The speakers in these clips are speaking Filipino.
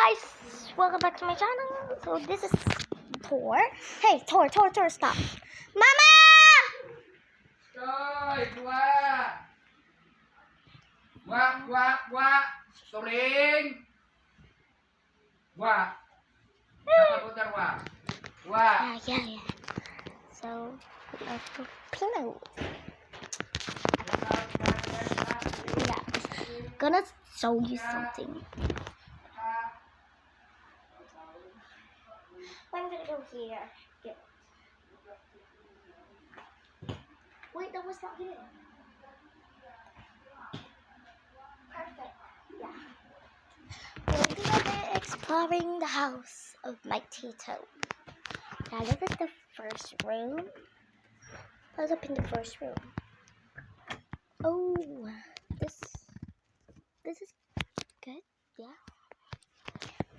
guys, welcome back to my channel. So this is Thor. Hey, Thor, stop. Mama! Trời quá. Quá. Turing. Wah. Dapat putar wah. Wah. Yeah. So, Filipino. Yeah, gonna show you something. I'm gonna go here. Good. Wait, that was not good. Perfect. Yeah. We're gonna be exploring the house of my Tito. Now look at the first room. Let's open the first room. Oh, this is good. Yeah.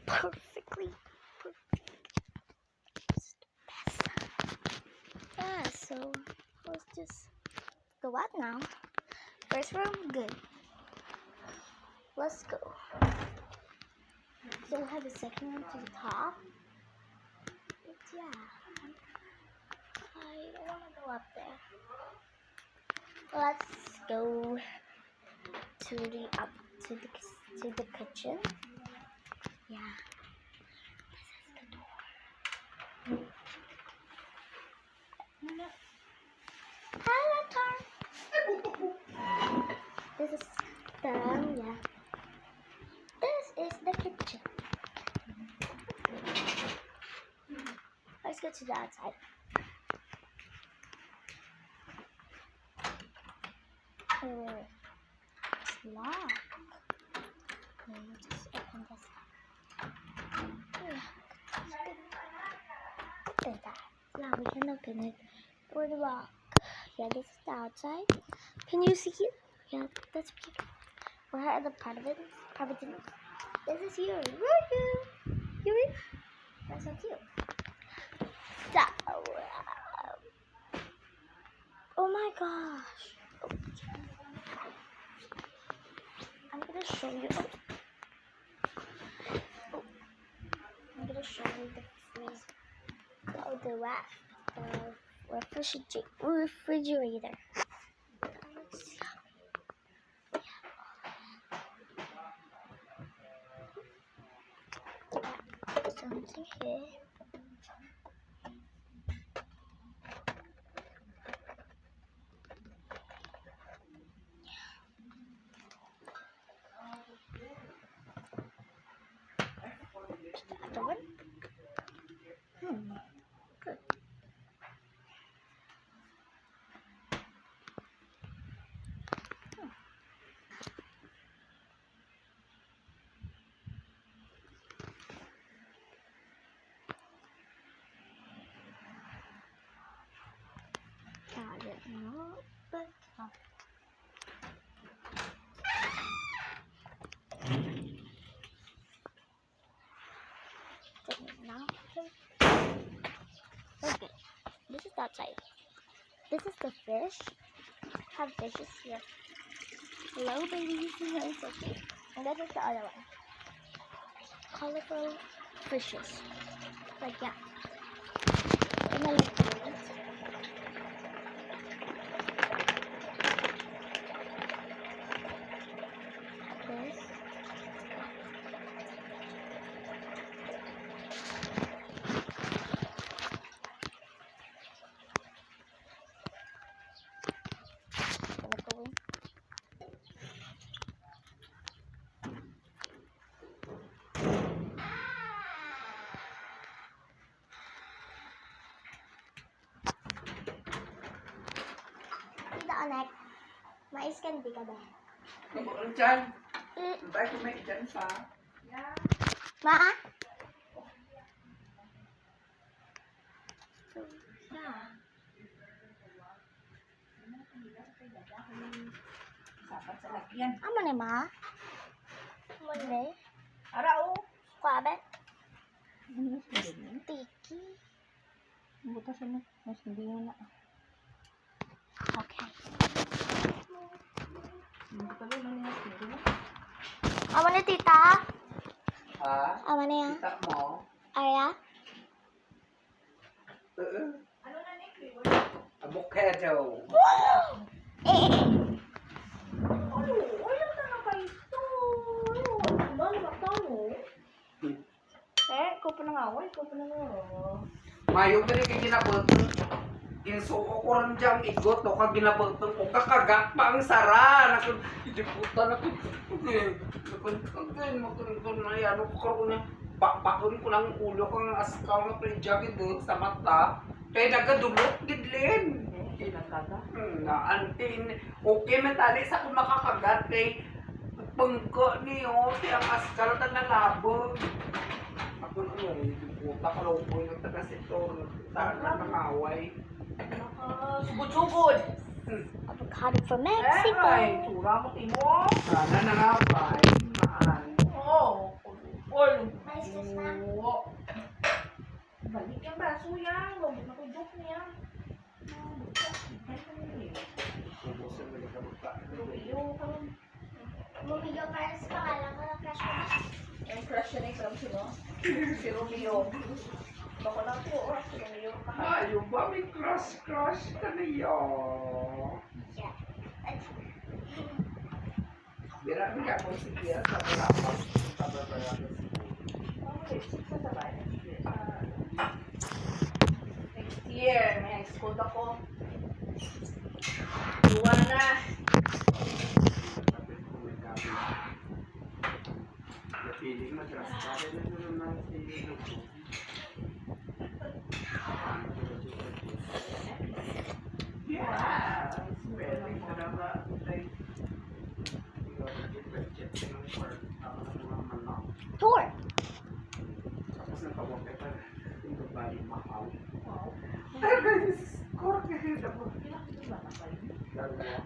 Perfectly perfect. It's the best. Yeah, so let's just go out now. First room, good. Let's go. So we'll have a second one to the top. But yeah, I want to go up there. Let's go to the kitchen. Yeah. Hello, Tar. This is yeah. This is the kitchen. Let's go to the outside. Wait. It's locked. Let me just open this up. Open that. Yeah, we can open it. Where's the lock? Yeah, this is the outside. Can you see it? Yeah, that's beautiful. Where are the part of it? This is you. Where are you? You? That's so cute. So, oh my gosh. I'm gonna show you. I'm gonna show you the freezer. Oh, the refrigerator. Something here. Other one. Good. Got it. No, but okay. This is outside. This is the fish. Have fishes here. Hello, babies. It's so cute. And this is the other one. Colorful fishes. Like that. And I like these. This. Gonna go in. Anak, mais kan di ka ba? Kamu dyan. Baik kumain dyan pa. Ma? So, yeah. Sapat sa lakyan. Amo ni ma? Amo ni? Arao. Kuabe? Sticky. Butas mo. Mas hindi mo na. Okay. Hindi ka ba na Amo ni tita? Ha? Awa na yan. Kita mo? Arya? Ano na ni flavor? Avocado. Ano? Wala na na kayo ito. Ano? Lumaktaw mo? Ko pa na nga. Ko pa na nga. Mayo ba rin ginabotong? Insuko ko rin diyang igot o kag ginabotong ko kakagat pa ang sara. Idiputa na ko. Nakon na yan. Ano ko karoon niya? Bakbakin ko lang ulo kang askaw nga pre-jacket doon sa mata. Kaya nagadulot gidlin. Okay, nagkaka. Naantin. Okay man tali sa kung makakagat kay pangko niyo. Kaya ang askal na nalabog. Ako ano, puta ka lang po yung taga-sektor. Saan na nangaway. Sugod-sugod. Avocado from Ay, Mexico. tura mo timo. Sana nangaway. Maan. Oo. Ol. Mais ka na. Oo. Balik yung braso yan. Huwag na ko joke niya. Ubusin mo yung kabuka. Bumigyan ka rin sa pangalan ko ng crush ko na. Yung crush niya na yung sino? Si Romeo. Bako lang po. Si Romeo. Ayaw ba may crush ka niyo? Yeah. Bira mo ka kung sige sa palapas. Sa palapas. Next year, may high school ako. Duwa na. Feeling matras ka rin na naman si Lupo. Yes! Pwede mo na ba? Tour. Tapos nagpawagay pa yung babae mahal. Wow. Ay, guys! Score ka rin ako. Dalawa.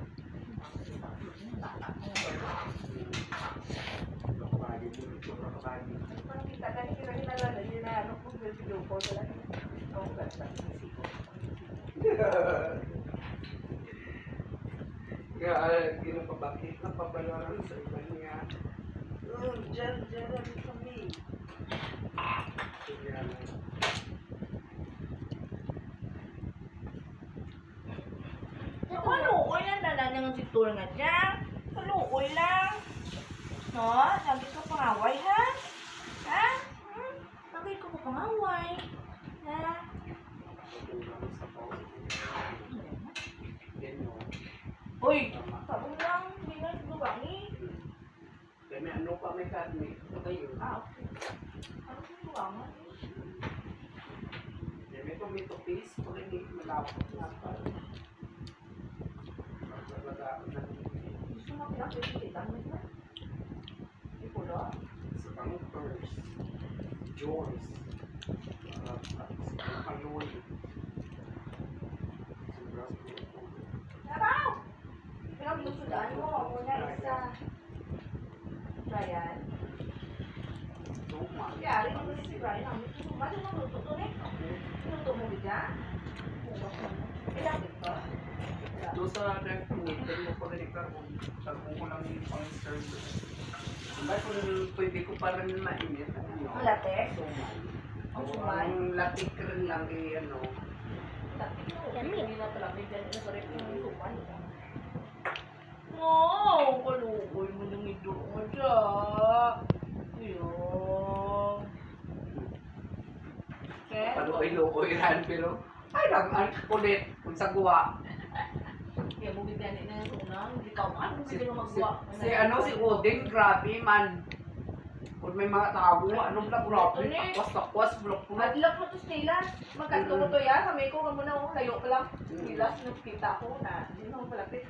Babae mo ito, babae. Parang kita ka ni kinalala yun na ano kung video ko sila. Ang ganda. Ginapabakit na pabalaran sa iba niya. Diyan kami. Sige, Maluoy lang na lang yung situr nga dyan. Maluoy lang. No? Sabi ko pangaway ha? Ha? Sabi ko pangaway. Ha? Uy! Sabi lang. Hindi na luwangi. Kaya may ano pa may karne. Ito kayo. Okay. Ano yung luwangan? Kaya may tomato paste. Pag hindi malapot na pa. Gusto mo pinapilitan mo na? Hindi ko lang. Sa pang-first. Joyce. Sa pang-loy. Taraw! Pinaglusudan mo. Una isa. Ryan. Yari mo si Ryan. Ang ito mo. Ano mo luto to eh? Luto mo bigla? Ilang ito? Doon sa food, pwede mo pa rin ikarbon. Talbong ko lang yung pang-serve. Sabay kung pwede ko pa rin mainit. Ang latte? Suman. Ang suman? Ang latik rin lang ano. Latte mo. Hindi na talaga dyan. Sorry kung yung suman. Wow! Kalukoy mo nang ito mo siya. Ayun. Palukoy-lukoy ran pero ay lang ang kulit kung sa guwa. Kaya mo bigyan na yung unang. Hindi ka man. Si, Hindi mo si, magwa. si Odin, grabe man. Kung may mga tao, anong lang grabe, takwas, blok. Madlok mo to Stella. Magkanto mo to ya. Kami ko ka muna. Layo pa lang. Last nakita ko na. Hindi na ako palapit.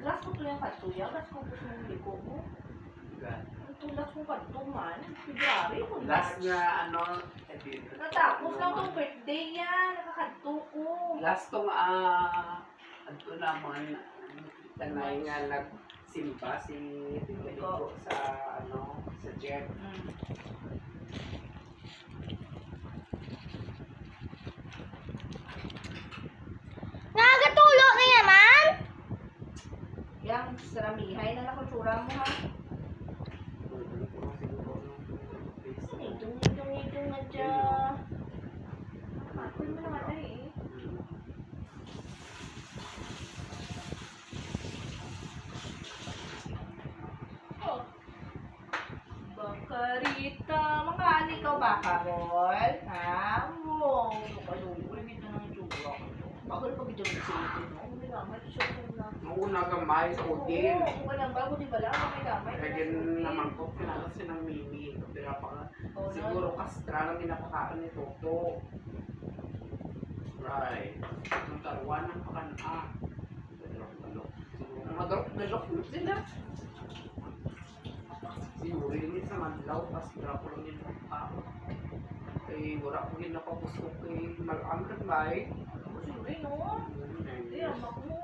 Last ko to yung kanto ya. Last ko po yung liko mo. Ito last ko kanto man. February ko. Last nga, ano, Natapos lang tong birthday yan. Nakakanto ko. last tong, ano naman, tanay nga nagsimba si Tito sa, ano, sa jet. Nakakatulo na yaman. Yang saramihay na nakutsura mo ha. Si Karita, mga ani ka ba, Carol? Ha? Wow, kaluoy, dito ng itsura ko. Bakit pa bigyan mo sa ito, no? May gamay, siya ko na. Noong nagamay sa Odin. Oo, kung walang bago, di ba lang? May gamay. Kaya naman ko, pinakasin ng Mimi. Pero Oo, siguro kastra lang dinapakaan ni Toto. Right. Ang taruan ng pakana. Galok-galok. Siguro magalok-galok sila. Siguro yun sa madlaw. Tapos wala ko lang yung mukha. Kaya wala ko yung napapusok kay Malang Katbay. Siguro, no? Hindi, ang mo.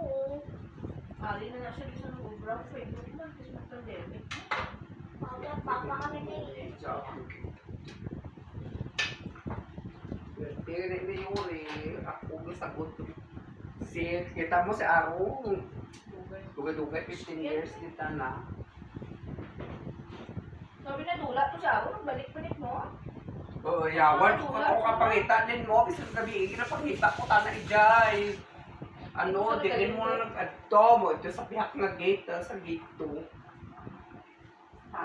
Ali na siya di sa nag-ubra. Facebook man, kasi mag-pandemic. Papa kami kay Pero ni Yuri, ako sagot. Kita mo si Aro. Dugay-dugay, 15 years kita na. Sabi na dula to siya ako, nagbalik-balik mo. Oo, yawan. Ako kapangita din mo. Kasi sabihin, napangita ko tana ijay. Ano, din mo na nag-adto mo. Ito sa pihak na gate, sa gate 2.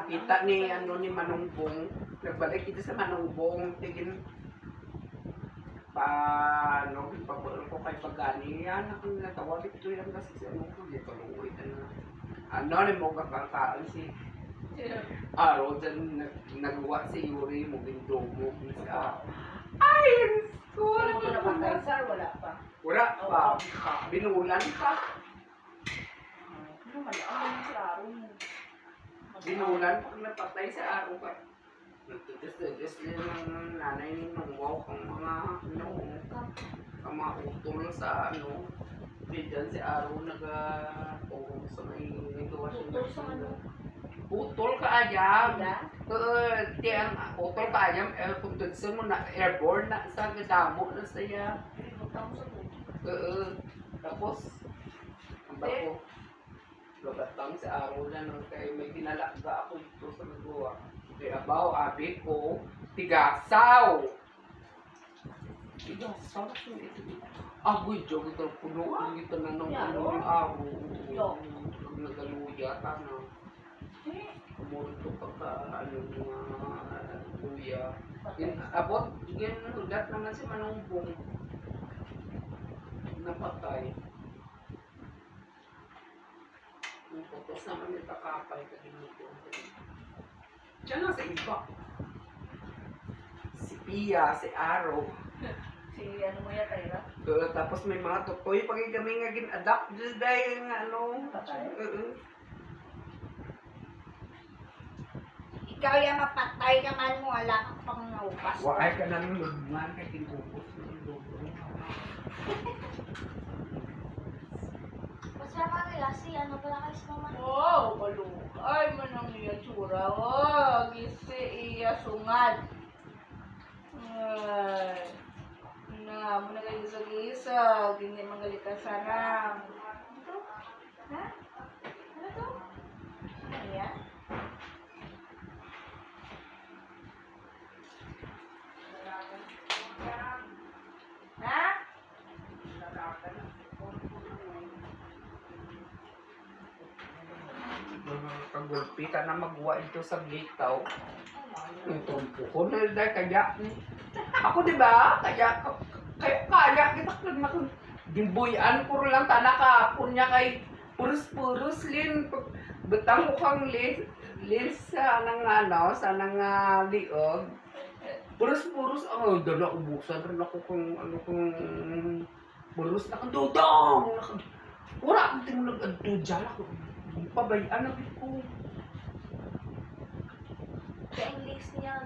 Kita ni, ni Manungbong. Nagbalik ito sa Manungbong. Tigin, pagpapulong ko kay Pagani. Yan, akong natawag ito yan kasi si ko. Dito luwi na. Ni mo kakaan si Aro, dyan nagawa si Yuri mo, bindomo siya. Ay, Wala mo na patay, sir, wala pa. wala pa. Binulan pa. Ano, malaan mo si Aro mo. Binulan pag napatay sa Aro ka. Nagtitis-titis din ng nanay ni Mangwaw kang mga ang mga utol sa Diyan si Aro nag-turo sa may washing Tutol sa ano? Utol ka ayam. Wala? Tiyang utol ka ayam. Kung tutso mo na airborne na sa gadamo na saya. Butang sa tutol. Tapos, ang bako. Lagatang si Aro na nang kay may pinalaga ako dito sa nagawa. Kaya abaw, abi ko, tigasaw. Tigasaw? Agoy, Diyo, ito puno. Ito na nung yung Aro. Nagaluya ka na. Kumulto ka mga luya. Abot, yan ulat naman si Manungbong. Napatay. Yung putos naman yung takapay ka dito. Diyan lang sa iba. Si Pia, si Aro. Si ano mo yan, Tyra? Tapos may mga tutoy pag kami nga gin-adapt dahil nga Patay? Ikaw yung mapatay ka man mo, wala ka pang naupas. Waay ka na ng lugman kay tinupos ng lugo. Basta pa nila si ano pala kayo sa mama. Wow, balukay man ang iya tsura. Oh, gisi iya sungad. Ay, na, muna kayo gisa-gisa. Hindi magalit ka sarang. Ano to? Ha? Ano to? Ayan. Ha? Kagulpi ka na magwa ito sa gitaw. Ang tumpo ko na dahil kaya. Ako diba? Kaya kita ko na kung dimbuyan ko lang tanakapon niya kay purus-purus lin. Betang ko kang lin sa sa liog. Purus-purus. Dala ubusan rin ako kung purus na kang dudong. Wala akong tingin nag-adto dyan ako. Pabayaan na ko. Kaya ang legs niya,